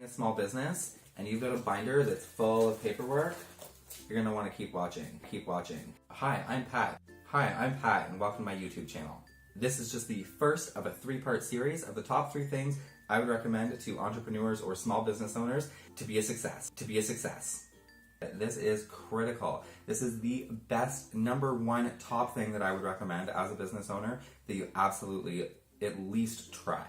A small business and you've got a binder that's full of paperwork, you're going to want to keep watching. Hi, I'm Pat, and welcome to my YouTube channel. This is just the first of a 3-part series of the top 3 things I would recommend to entrepreneurs or small business owners to be a success. This is critical. This is the best #1 top thing that I would recommend as a business owner that you absolutely at least try.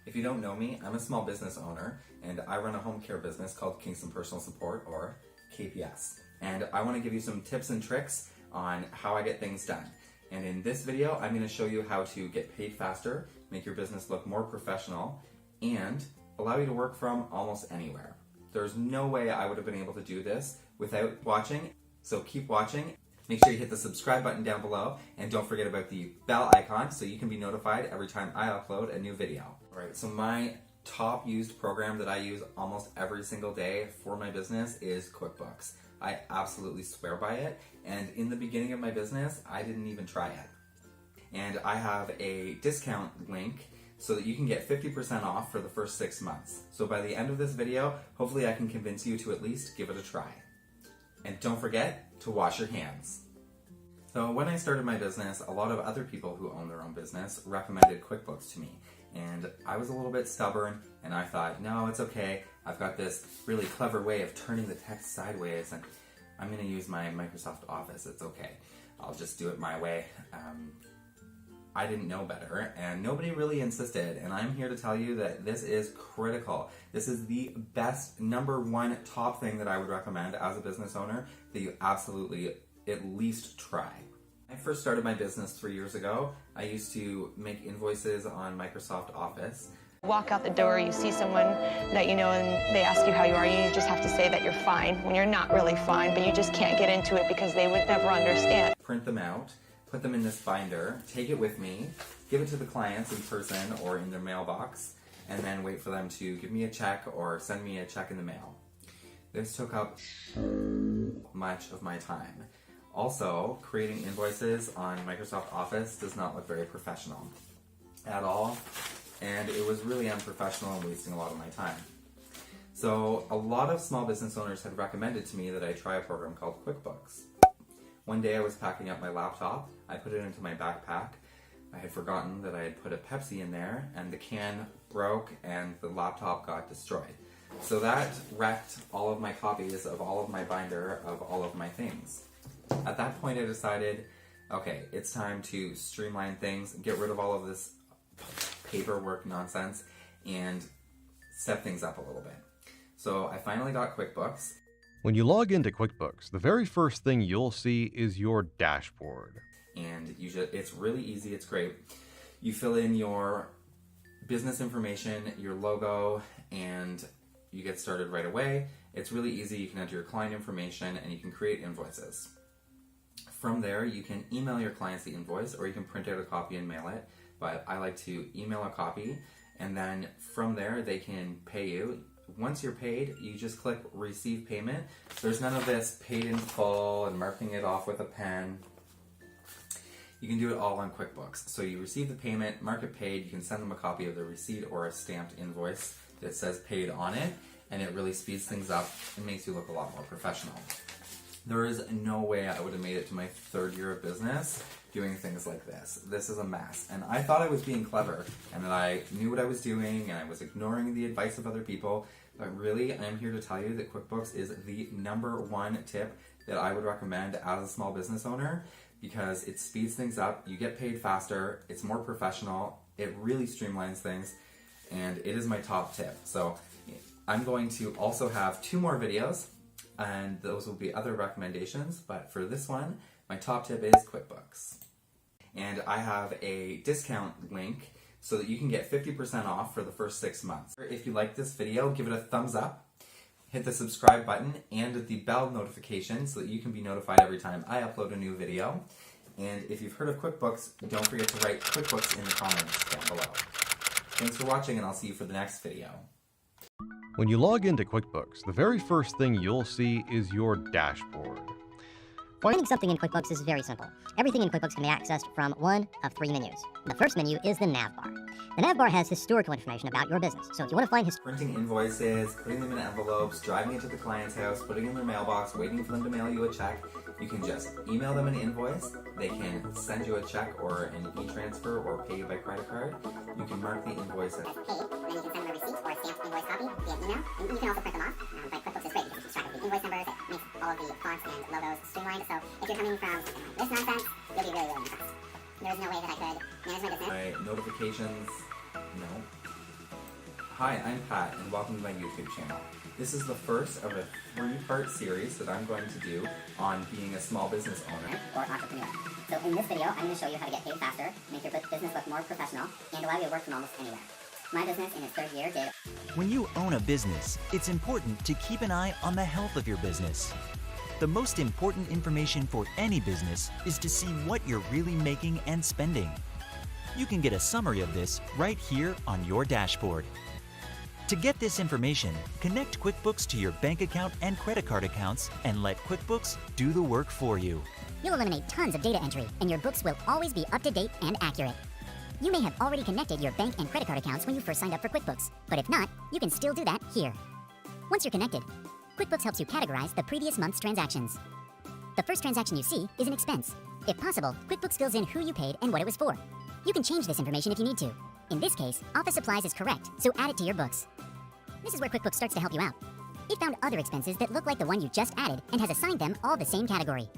If you don't know me, I'm a small business owner and I run a home care business called Kingston Personal Support, or KPS. And I want to give you some tips and tricks on how I get things done. And in this video, I'm going to show you how to get paid faster, make your business look more professional, and allow you to work from almost anywhere. There's no way I would have been able to do this without watching, so keep watching. Make sure you hit the subscribe button down below, and don't forget about the bell icon so you can be notified every time I upload a new video. Alright, so my top used program that I use almost every single day for my business is QuickBooks. I absolutely swear by it, and in the beginning of my business, I didn't even try it. And I have a discount link so that you can get 50% off for the first 6 months. So by the end of this video, hopefully I can convince you to at least give it a try. And don't forget to wash your hands. So when I started my business, a lot of other people who own their own business recommended QuickBooks to me. And I was a little bit stubborn and I thought, no, it's okay. I've got this really clever way of turning the text sideways and I'm gonna use my Microsoft Office, it's okay. I'll just do it my way. I didn't know better and nobody really insisted, and I'm here to tell you that this is critical. This is the best #1 top thing that I would recommend as a business owner that you absolutely at least try. When I first started my business 3 years ago, I used to make invoices on Microsoft Office. Walk out the door, you see someone that you know and they ask you how you are, you just have to say that you're fine when you're not really fine, but you just can't get into it because they would never understand. Print them out, put them in this binder, take it with me, give it to the clients in person or in their mailbox, and then wait for them to give me a check or send me a check in the mail. This took up much of my time. Also, creating invoices on Microsoft Office does not look very professional at all, and it was really unprofessional and wasting a lot of my time. So a lot of small business owners had recommended to me that I try a program called QuickBooks. One day I was packing up my laptop, I put it into my backpack. I had forgotten that I had put a Pepsi in there and the can broke and the laptop got destroyed. So that wrecked all of my copies of all of my binder of all of my things. At that point I decided, okay, it's time to streamline things, get rid of all of this paperwork nonsense, and step things up a little bit. So I finally got QuickBooks. When you log into QuickBooks, the very first thing you'll see is your dashboard. And it's really easy, it's great. You fill in your business information, your logo, and you get started right away. It's really easy. You can enter your client information and you can create invoices. From there, you can email your clients the invoice or you can print out a copy and mail it. But I like to email a copy, and then from there they can pay you. Once you're paid, you just click receive payment. There's none of this paid in full and marking it off with a pen. You can do it all on QuickBooks. So you receive the payment, mark it paid, you can send them a copy of the receipt or a stamped invoice that says paid on it, and it really speeds things up and makes you look a lot more professional. There is no way I would have made it to my 3rd year of business doing things like this. This is a mess. And I thought I was being clever and that I knew what I was doing and I was ignoring the advice of other people. But really, I'm here to tell you that QuickBooks is the #1 tip that I would recommend as a small business owner because it speeds things up, you get paid faster, it's more professional, it really streamlines things, and it is my top tip. So I'm going to also have 2 more videos, and those will be other recommendations, but for this one, my top tip is QuickBooks. And I have a discount link so that you can get 50% off for the first 6 months. If you like this video, give it a thumbs up, hit the subscribe button and the bell notification so that you can be notified every time I upload a new video. And if you've heard of QuickBooks, don't forget to write QuickBooks in the comments down below. Thanks for watching, and I'll see you for the next video. When you log into QuickBooks, the very first thing you'll see is your dashboard. Finding something in QuickBooks is very simple. Everything in QuickBooks can be accessed from one of three menus. The first menu is the nav bar. The nav bar has historical information about your business. So if you want to find Printing invoices, putting them in envelopes, driving it to the client's house, putting it in their mailbox, waiting for them to mail you a check, you can just email them an invoice. They can send you a check or an e-transfer or pay you by credit card. You can mark the invoice as paid, then you can send them a receipt or a stamped invoice copy via email, and you can also print them off. But QuickBooks is great because it keeps track of the invoice numbers, it makes all of the fonts and logos streamlined. So if you're coming from this nonsense, you'll be really, really impressed. There's no way that I could manage my business. my notifications. No. Hi, I'm Pat, and welcome to my YouTube channel. This is the first of a 3-part series that I'm going to do on being a small business owner. Or entrepreneur. So in this video, I'm going to show you how to get paid faster, make your business look more professional, and allow you to work from almost anywhere. My business in its third year did. When you own a business, it's important to keep an eye on the health of your business. The most important information for any business is to see what you're really making and spending. You can get a summary of this right here on your dashboard. To get this information, connect QuickBooks to your bank account and credit card accounts and let QuickBooks do the work for you. You'll eliminate tons of data entry, and your books will always be up to date and accurate. You may have already connected your bank and credit card accounts when you first signed up for QuickBooks, but if not, you can still do that here. Once you're connected, QuickBooks helps you categorize the previous month's transactions. The first transaction you see is an expense. If possible, QuickBooks fills in who you paid and what it was for. You can change this information if you need to. In this case, office supplies is correct, so add it to your books. This is where QuickBooks starts to help you out. It found other expenses that look like the one you just added and has assigned them all the same category.